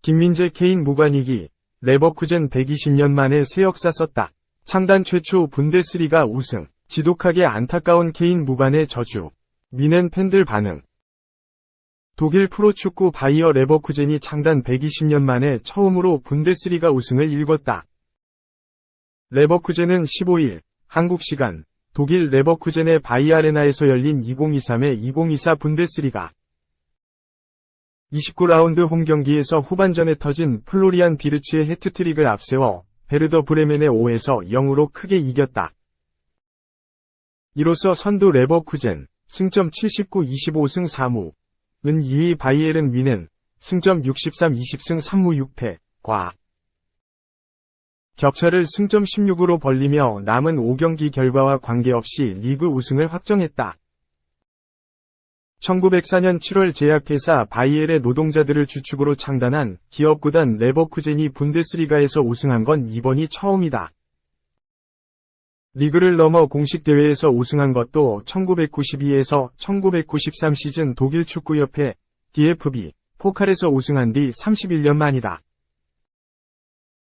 김민재 케인 무관이기, 레버쿠젠 120년 만에 새 역사 썼다. 창단 최초 분데스리가 우승, 지독하게 안타까운 케인 무관의 저주. 미넨 팬들 반응. 독일 프로축구 바이어 레버쿠젠이 창단 120년 만에 처음으로 분데스리가 우승을 일궜다. 레버쿠젠은 15일, 한국 시간, 독일 레버쿠젠의 바이아레나에서 열린 2023-2024 분데스리가 29라운드 홈경기에서 후반전에 터진 플로리안 비르츠의 해트트릭을 앞세워 베르더 브레멘의 5에서 0으로 크게 이겼다. 이로써 선두 레버쿠젠, 승점 79-25승 4무, 은 2위 바이에른 뮌헨, 승점 63-20승 3무 6패,과 격차를 승점 16으로 벌리며 남은 5경기 결과와 관계없이 리그 우승을 확정했다. 1904년 7월 제약회사 바이엘의 노동자들을 주축으로 창단한 기업구단 레버쿠젠이 분데스리가에서 우승한 건 이번이 처음이다. 리그를 넘어 공식 대회에서 우승한 것도 1992에서 1993 시즌 독일 축구협회 DFB 포칼에서 우승한 뒤 31년 만이다.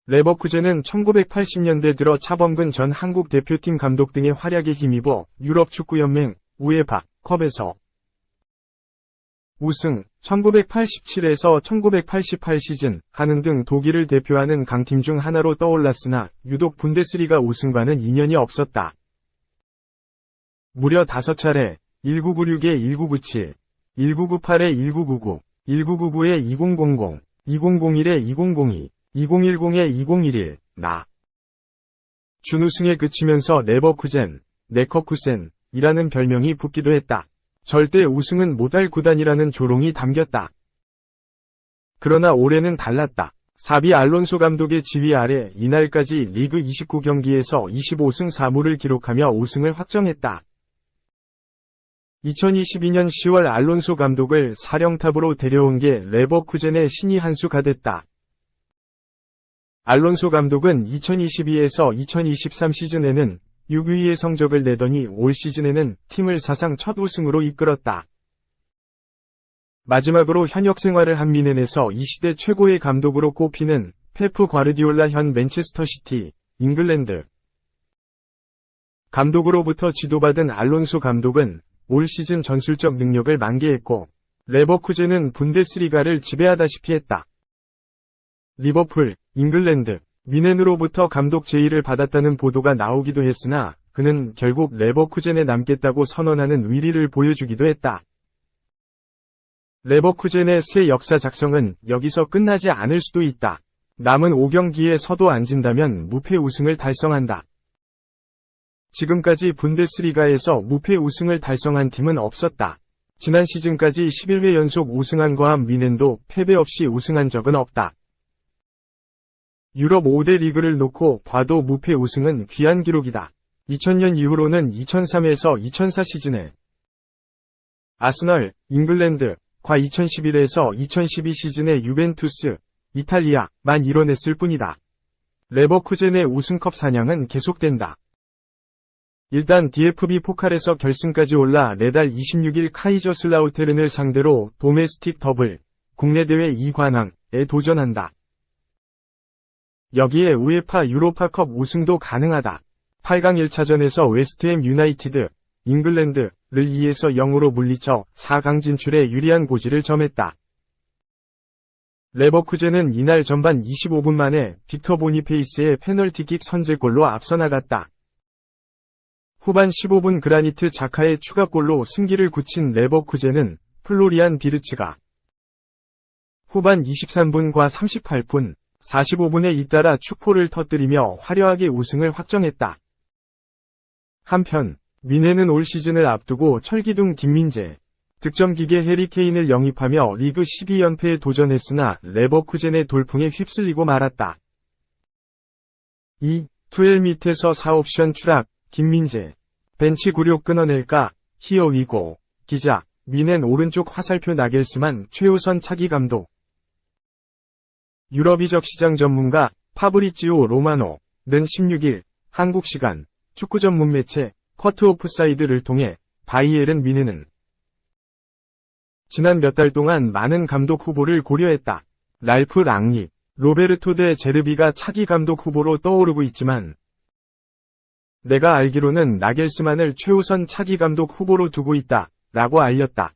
레버쿠젠은 1980년대 들어 차범근 전 한국 대표팀 감독 등의 활약에 힘입어 유럽축구연맹 우에파 컵에서 우승, 1987에서 1988 시즌 하는 등 독일을 대표하는 강팀 중 하나로 떠올랐으나 유독 분데스리가 우승과는 인연이 없었다. 무려 5차례 1996에 1997, 1998에 1999, 1999에 2000, 2001에 2002, 2010에 2011, 준우승에 그치면서 레버쿠젠, 네커쿠센이라는 별명이 붙기도 했다. 절대 우승은 못할 구단이라는 조롱이 담겼다. 그러나 올해는 달랐다. 사비 알론소 감독의 지휘 아래 이날까지 리그 29경기에서 25승 4무를 기록하며 우승을 확정했다. 2022년 10월 알론소 감독을 사령탑으로 데려온 게 레버쿠젠의 신이 한 수가 됐다. 알론소 감독은 2022에서 2023 시즌에는 6위의 성적을 내더니 올 시즌에는 팀을 사상 첫 우승으로 이끌었다. 마지막으로 현역 생활을 한 뮌헨에서 이 시대 최고의 감독으로 꼽히는 페프 과르디올라 현 맨체스터시티, 잉글랜드 감독으로부터 지도받은 알론소 감독은 올 시즌 전술적 능력을 만개했고 레버쿠젠은 분데스리가를 지배하다시피 했다. 리버풀, 잉글랜드, 뮌헨으로부터 감독 제의를 받았다는 보도가 나오기도 했으나 그는 결국 레버쿠젠에 남겠다고 선언하는 의리를 보여주기도 했다. 레버쿠젠의 새 역사 작성은 여기서 끝나지 않을 수도 있다. 남은 5경기에 서도 안 진다면 무패 우승을 달성한다. 지금까지 분데스리가에서 무패 우승을 달성한 팀은 없었다. 지난 시즌까지 11회 연속 우승한 거함 뮌헨도 패배 없이 우승한 적은 없다. 유럽 5대 리그를 놓고 봐도 무패 우승은 귀한 기록이다. 2000년 이후로는 2003에서 2004 시즌에 아스널, 잉글랜드, 과 2011에서 2012 시즌에 유벤투스, 이탈리아만 이뤄냈을 뿐이다. 레버쿠젠의 우승컵 사냥은 계속된다. 일단 DFB 포칼에서 결승까지 올라 내달 26일 카이저슬라우테른을 상대로 도메스틱 더블, 국내 대회 2관왕에 도전한다. 여기에 우에파 유로파컵 우승도 가능하다. 8강 1차전에서 웨스트햄 유나이티드, 잉글랜드를 2에서 0으로 물리쳐 4강 진출에 유리한 고지를 점했다. 레버쿠젠은 이날 전반 25분 만에 빅터 보니페이스의 페널티킥 선제골로 앞서 나갔다. 후반 15분 그라니트 자카의 추가골로 승기를 굳힌 레버쿠젠은 플로리안 비르츠가 후반 23분과 38분, 45분에 잇따라 축포를 터뜨리며 화려하게 우승을 확정했다. 한편 뮌헨은 올 시즌을 앞두고 철기둥 김민재, 득점기계 해리케인을 영입하며 리그 12연패에 도전했으나 레버쿠젠의 돌풍에 휩쓸리고 말았다. 2. 투엘 밑에서 4옵션 추락, 김민재. 벤치 굴욕 끊어낼까, 히어 위고. 기자, 뮌헨 오른쪽 화살표 나겔스만 최우선 차기 감독. 유럽 이적 시장 전문가 파브리지오 로마노는 16일 한국 시간 축구 전문 매체 쿼트 오프사이드를 통해 바이에른 뮌헨은 지난 몇 달 동안 많은 감독 후보를 고려했다. 랄프 랑닉, 로베르토 데 제르비가 차기 감독 후보로 떠오르고 있지만 내가 알기로는 나겔스만을 최우선 차기 감독 후보로 두고 있다. 라고 알렸다.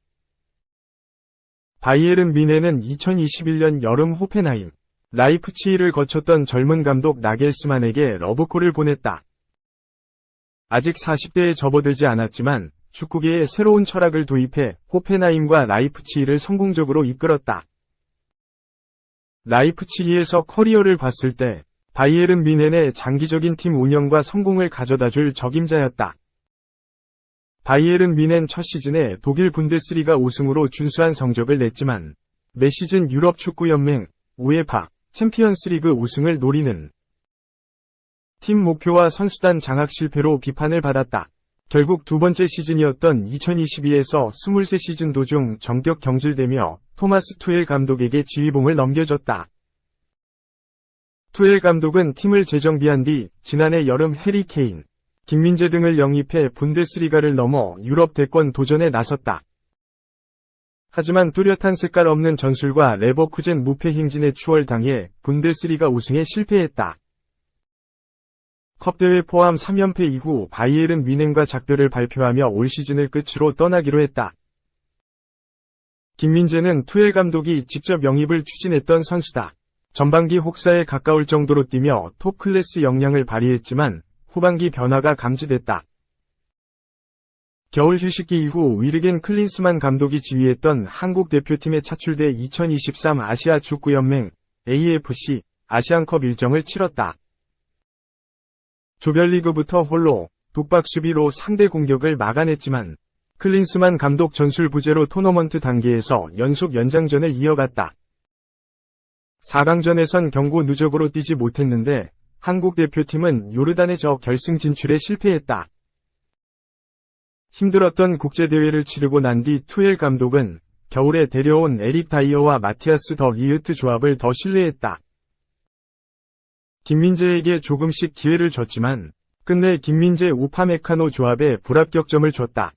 바이에른 뮌헨은 2021년 여름 호펜하임, 라이프치히를 거쳤던 젊은 감독 나겔스만에게 러브콜을 보냈다. 아직 40대에 접어들지 않았지만 축구계에 새로운 철학을 도입해 호펜하임과 라이프치히를 성공적으로 이끌었다. 라이프치히에서 커리어를 봤을 때 바이에른 뮌헨의 장기적인 팀 운영과 성공을 가져다줄 적임자였다. 바이에른 뮌헨 첫 시즌에 독일 분데스리가 우승으로 준수한 성적을 냈지만 매 시즌 유럽 축구연맹, 우에파, 챔피언스리그 우승을 노리는 팀 목표와 선수단 장악 실패로 비판을 받았다. 결국 두 번째 시즌이었던 2022에서 23시즌 도중 정격 경질되며 토마스 투엘 감독에게 지휘봉을 넘겨줬다. 투엘 감독은 팀을 재정비한 뒤 지난해 여름 해리 케인, 김민재 등을 영입해 분데스리가를 넘어 유럽 대권 도전에 나섰다. 하지만 뚜렷한 색깔 없는 전술과 레버쿠젠 무패 행진에 추월당해 분데스리가 우승에 실패했다. 컵대회 포함 3연패 이후 바이에른 뮌헨과 작별을 발표하며 올 시즌을 끝으로 떠나기로 했다. 김민재는 투엘 감독이 직접 영입을 추진했던 선수다. 전반기 혹사에 가까울 정도로 뛰며 톱 클래스 역량을 발휘했지만 후반기 변화가 감지됐다. 겨울 휴식기 이후 위르겐 클린스만 감독이 지휘했던 한국 대표팀에 차출돼 2023 아시아 축구연맹 AFC 아시안컵 일정을 치렀다. 조별리그부터 홀로 독박 수비로 상대 공격을 막아냈지만 클린스만 감독 전술 부재로 토너먼트 단계에서 연속 연장전을 이어갔다. 4강전에선 경고 누적으로 뛰지 못했는데 한국 대표팀은 요르단에 져 결승 진출에 실패했다. 힘들었던 국제대회를 치르고 난 뒤 투엘 감독은 겨울에 데려온 에릭 다이어와 마티아스 더 리흐트 조합을 더 신뢰했다. 김민재에게 조금씩 기회를 줬지만 끝내 김민재 우파메카노 조합에 불합격점을 줬다.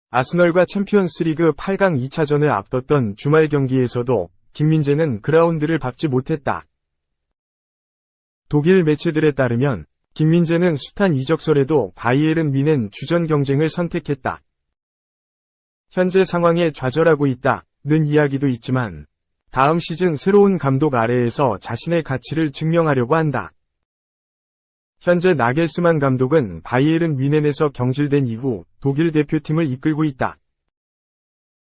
아스널과 챔피언스리그 8강 2차전을 앞뒀던 주말 경기에서도 김민재는 그라운드를 밟지 못했다. 독일 매체들에 따르면 김민재는 숱한 이적설에도 바이에른 뮌헨 주전 경쟁을 선택했다. 현재 상황에 좌절하고 있다는 이야기도 있지만 다음 시즌 새로운 감독 아래에서 자신의 가치를 증명하려고 한다. 현재 나겔스만 감독은 바이에른 뮌헨에서 경질된 이후 독일 대표팀을 이끌고 있다.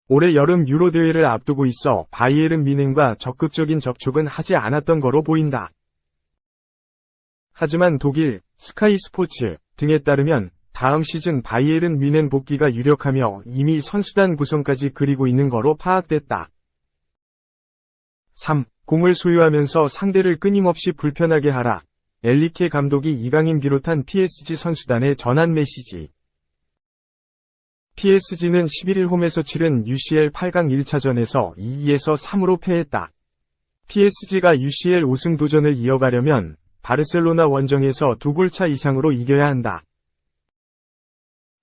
올해 여름 유로 대회를 앞두고 있어 바이에른 뮌헨과 적극적인 접촉은 하지 않았던 거로 보인다. 하지만 독일 스카이 스포츠 등에 따르면 다음 시즌 바이에른 뮌헨 복귀가 유력하며 이미 선수단 구성까지 그리고 있는 거로 파악됐다. 3. 공을 소유하면서 상대를 끊임없이 불편하게 하라. 엘리케 감독이 이강인 비롯한 PSG 선수단에 전한 메시지. PSG는 11일 홈에서 치른 UCL 8강 1차전에서 2-2에서 3으로 패했다. PSG가 UCL 우승 도전을 이어가려면 바르셀로나 원정에서 2골차 이상으로 이겨야 한다.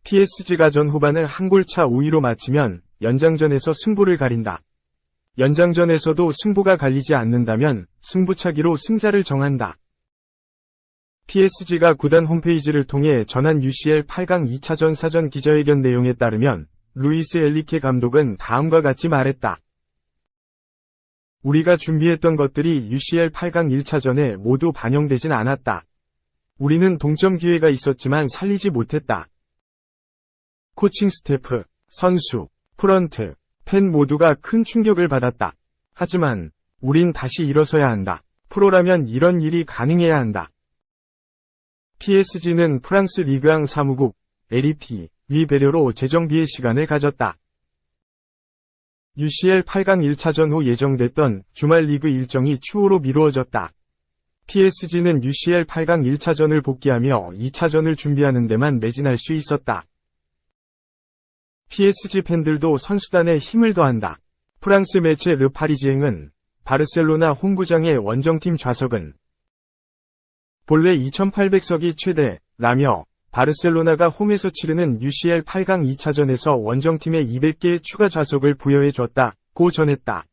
PSG가 전 후반을 1골차 우위로 마치면 연장전에서 승부를 가린다. 연장전에서도 승부가 갈리지 않는다면 승부차기로 승자를 정한다. PSG가 구단 홈페이지를 통해 전한 UCL 8강 2차전 사전 기자회견 내용에 따르면 루이스 엘리케 감독은 다음과 같이 말했다. 우리가 준비했던 것들이 UCL 8강 1차전에 모두 반영되진 않았다. 우리는 동점 기회가 있었지만 살리지 못했다. 코칭 스태프, 선수, 프런트, 팬 모두가 큰 충격을 받았다. 하지만 우린 다시 일어서야 한다. 프로라면 이런 일이 가능해야 한다. PSG는 프랑스 리그앙 사무국 LEP 위 배려로 재정비의 시간을 가졌다. UCL 8강 1차전 후 예정됐던 주말 리그 일정이 추후로 미루어졌다. PSG는 UCL 8강 1차전을 복귀하며 2차전을 준비하는 데만 매진할 수 있었다. PSG 팬들도 선수단에 힘을 더한다. 프랑스 매체 르 파리지앵은 바르셀로나 홈구장의 원정팀 좌석은 본래 2,800석이 최대라며 바르셀로나가 홈에서 치르는 UCL 8강 2차전에서 원정팀에 200개의 추가 좌석을 부여해줬다고 전했다.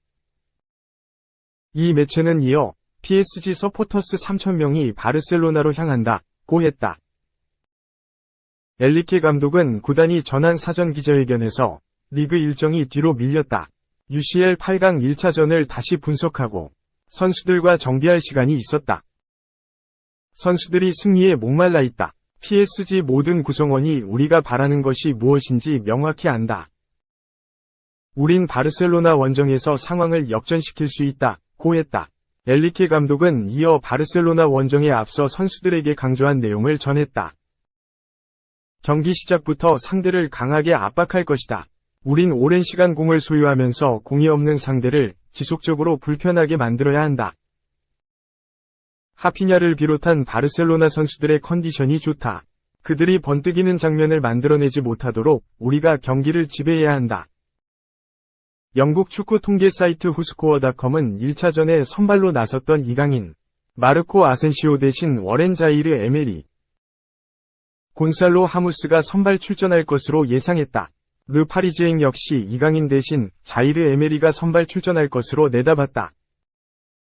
이 매체는 이어 PSG 서포터스 3,000명이 바르셀로나로 향한다고 했다. 엔리케 감독은 구단이 전한 사전 기자회견에서 리그 일정이 뒤로 밀렸다. UCL 8강 1차전을 다시 분석하고 선수들과 정비할 시간이 있었다. 선수들이 승리에 목말라 있다. PSG 모든 구성원이 우리가 바라는 것이 무엇인지 명확히 안다. 우린 바르셀로나 원정에서 상황을 역전시킬 수 있다고 했다. 엔리케 감독은 이어 바르셀로나 원정에 앞서 선수들에게 강조한 내용을 전했다. 경기 시작부터 상대를 강하게 압박할 것이다. 우린 오랜 시간 공을 소유하면서 공이 없는 상대를 지속적으로 불편하게 만들어야 한다. 하피냐를 비롯한 바르셀로나 선수들의 컨디션이 좋다. 그들이 번뜩이는 장면을 만들어내지 못하도록 우리가 경기를 지배해야 한다. 영국 축구 통계 사이트 후스코어닷컴은 1차전에 선발로 나섰던 이강인, 마르코 아센시오 대신 워렌 자이르 에메리, 곤살로 하무스가 선발 출전할 것으로 예상했다. 르 파리지앵 역시 이강인 대신 자이르 에메리가 선발 출전할 것으로 내다봤다.